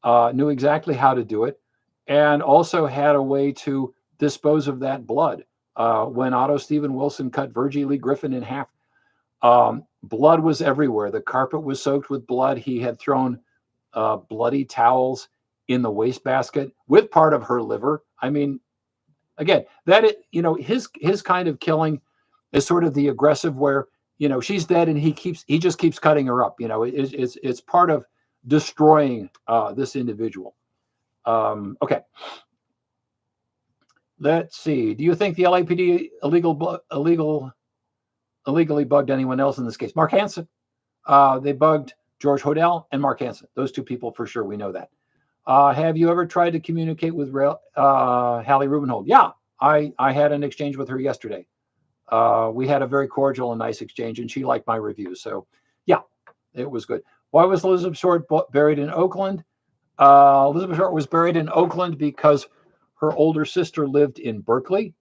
A: knew exactly how to do it, and also had a way to dispose of that blood. When Otto Stephen Wilson cut Virgie Lee Griffin in half, blood was everywhere. The carpet was soaked with blood. He had thrown bloody towels in the wastebasket with part of her liver. I mean, again, his kind of killing is sort of the aggressive, where she's dead and he just keeps cutting her up. It's part of destroying this individual. Okay. Let's see. Do you think the LAPD illegally bugged anyone else in this case? Mark Hansen. They bugged George Hodel and Mark Hansen. Those two people for sure. We know that. Have you ever tried to communicate with Hallie Rubenhold? Yeah, I had an exchange with her yesterday. We had a very cordial and nice exchange, and she liked my review. So, yeah, it was good. Why was Elizabeth Short buried in Oakland? Elizabeth Short was buried in Oakland because her older sister lived in Berkeley,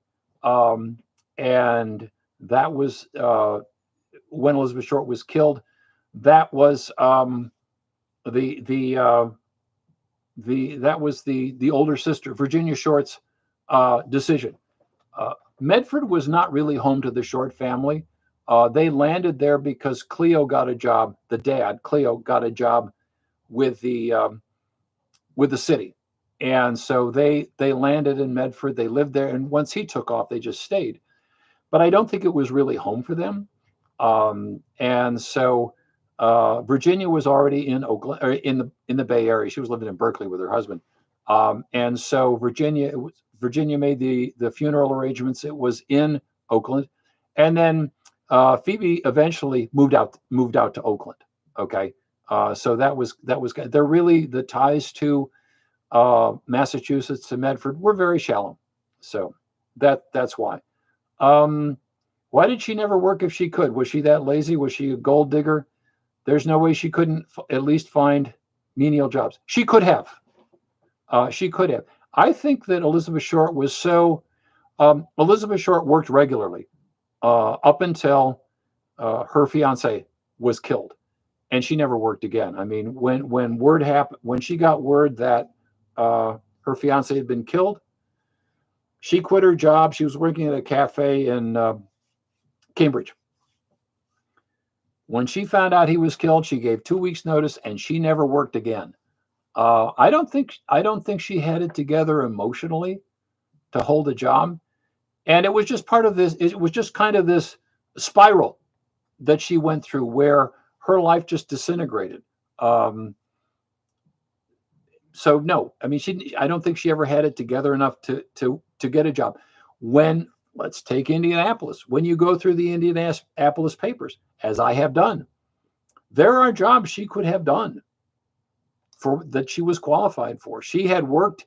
A: and that was when Elizabeth Short was killed. That was the older sister, Virginia Short's decision. Medford was not really home to the Short family. They landed there because Cleo got a job. The dad, Cleo, got a job with the city, and so they landed in Medford. They lived there, and once he took off, they just stayed. but I don't think it was really home for them. And so Virginia was already in Oakland, or in the Bay Area. She was living in Berkeley with her husband. And so Virginia made the funeral arrangements. It was in Oakland, and then Phoebe eventually moved out to Oakland. Okay, so that was they're really, the ties to Massachusetts to Medford were very shallow. So that's why. Why did she never work if she could? Was she that lazy? Was she a gold digger? There's no way she couldn't at least find menial jobs. She could have. She could have. I think that Elizabeth Short was so. Elizabeth Short worked regularly up until her fiance was killed, and she never worked again. I mean, when word happened, when she got word that her fiance had been killed, she quit her job. She was working at a cafe in Cambridge. When she found out he was killed, she gave 2 weeks notice, and she never worked again. I don't think she had it together emotionally to hold a job, and it was just part of this. It was just kind of this spiral that she went through where her life just disintegrated. So no, I mean, I don't think she ever had it together enough to get a job. Let's take Indianapolis. When you go through the Indianapolis papers, as I have done, there are jobs she could have done that she was qualified for. She had worked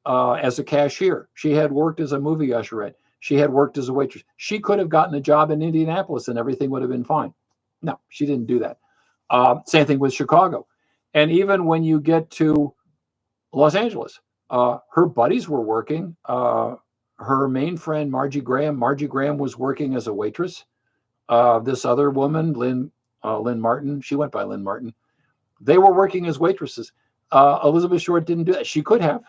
A: as a cashier. She had worked as a movie usherette. She had worked as a waitress. She could have gotten a job in Indianapolis and everything would have been fine. No, she didn't do that. Same thing with Chicago. And even when you get to Los Angeles, her buddies were working. Her main friend, Margie Graham was working as a waitress. This other woman, Lynn Martin, she went by Lynn Martin. They were working as waitresses. Elizabeth Short didn't do that. She could have.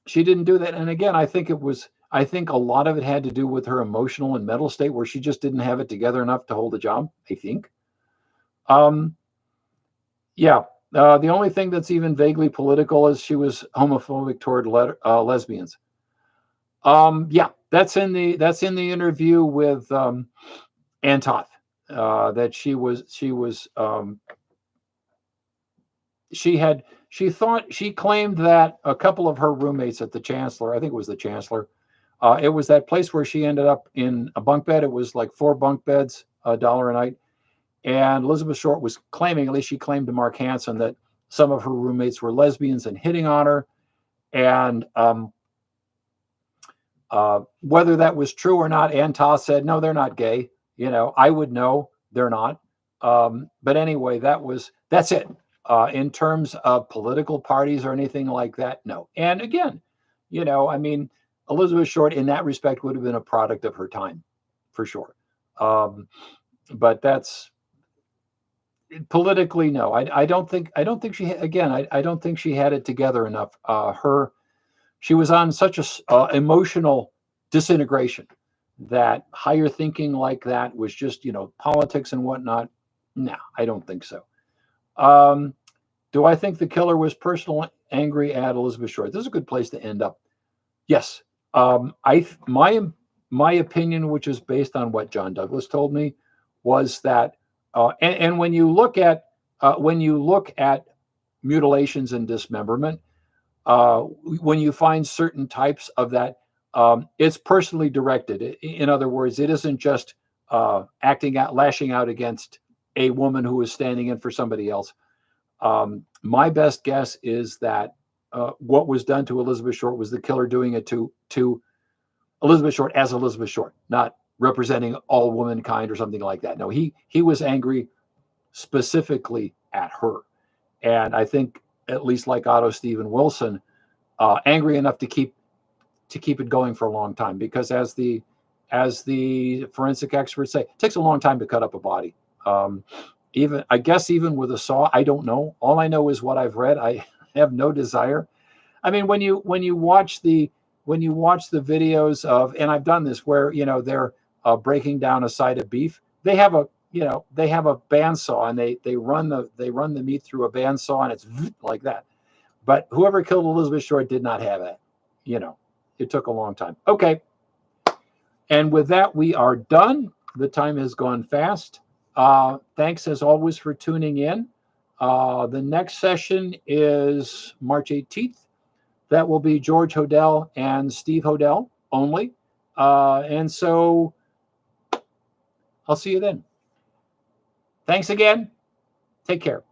A: She didn't do that. And again, I think a lot of it had to do with her emotional and mental state, where she just didn't have it together enough to hold a job, I think. Yeah. The only thing that's even vaguely political is she was homophobic toward lesbians. Yeah, that's in the interview with Ann Toth, that she claimed that a couple of her roommates at the Chancellor, I think it was the Chancellor, it was that place where she ended up in a bunk bed. It was like 4 bunk beds, $1 a night. And Elizabeth Short was claiming, at least she claimed to Mark Hansen, that some of her roommates were lesbians and hitting on her. And whether that was true or not, Ann Toth said, no, they're not gay. I would know they're not. But anyway, that's it. In terms of political parties or anything like that, no. And again, I mean, Elizabeth Short in that respect would have been a product of her time, for sure. But that's politically, no. I don't think she, again, I don't think she had it together enough. She was on such a emotional disintegration that higher thinking like that was just, politics and whatnot. No, I don't think so. Do I think the killer was personally angry at Elizabeth Short? This is a good place to end up. Yes. My opinion, which is based on what John Douglas told me, was that, and when you look at mutilations and dismemberment, when you find certain types of that, it's personally directed. In other words, it isn't just lashing out against a woman who is standing in for somebody else. My best guess is that what was done to Elizabeth Short was the killer doing it to Elizabeth Short as Elizabeth Short, not representing all womankind or something like that. No, he was angry specifically at her. And I think, at least like Otto Stephen Wilson, angry enough to keep it going for a long time, because as the forensic experts say, it takes a long time to cut up a body. Even with a saw, I don't know. All I know is what I've read. I have no desire. I mean, when you watch the videos of, and I've done this, where they're breaking down a side of beef, they have a bandsaw, and they run the meat through a bandsaw, and it's like that. But whoever killed Elizabeth Short did not have that. It took a long time. Okay. And with that, we are done. The time has gone fast. Thanks as always for tuning in. The next session is March 18th. That will be George Hodel and Steve Hodel only. And so I'll see you then. Thanks again. Take care.